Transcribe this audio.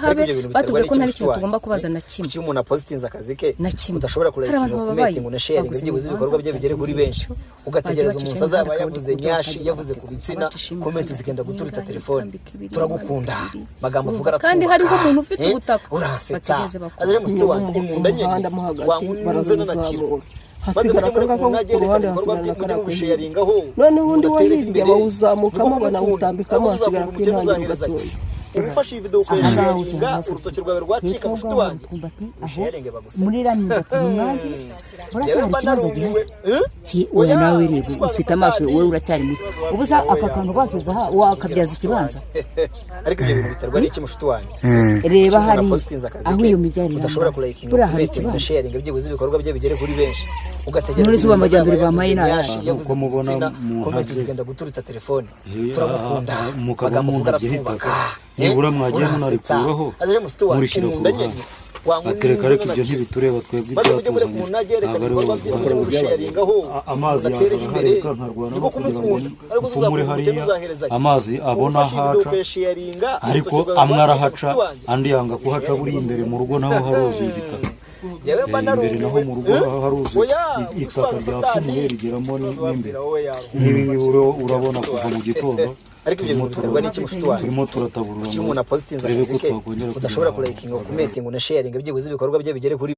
habe batubwiye ko ntari kintu tugomba kubaza na kimwe kuki umuntu apositinze akazi ke udashobora kulayikinga kumetinga na sharing byibuze ibikorwa bye bigere kuri benshi ugategereza umuntu azaba yavuze nyashi yavuze ku bitsina comment zigenda guturitsa telefone turagukunda magambo uvuga kandi hariho umuntu ufite ubutaka urasetsa aje mu studio nkunda nyene wankunze n'akiro hasigara kanga ko kuruhande hasigara gusharingaho none ubundi wahirya bawuzamukamo banawutambikamo hasigara kw'intangiriro ufashe iyi video ukoresha urutoki rwawe rwacika mushuti wanjye usharinge baguse muri ramye batumwandi uracyari kibazo ki oya nawe reba ufite amaso wowe uracyari muto ubusa akakantu basiza wakabyaza ikibanza ariko ibyo bintu biterwa n'iki mushuti wanjye reba hari aho iyo mibyari udashobora kulayikinga kumetinga sharing byibuze ibikorwa bye bigere kuri benshi ugategereza muri zuba amajyambere bamaye nayo uko mubona comment zigenda guturitsa telefone turagukunda magambo uvuga twubaka nibura mwagiye munarikuraho murishira ku ruhande atereka reka ibyo ntibitureba twebwe ibyatuzanye amazi yahareka nkarwana no kugira ngo hariya amazi abona haca ariko amwe arahaca andi yanga kuhaca buri imbere mu rugo naho haruzuye ibitaka imbere naho mu rugo haruzuye itaka ryapfumuye rigeramo n'imbere n'ibi urabona kuva mu gitondo ariko ibyo bintu biterwa n'iki mushuti wanjye turimo turataburura umuntu apositinze akazi ke udashobora kulayikinga kumetinga na sharing byibuze ibikorwa bye bigere kuri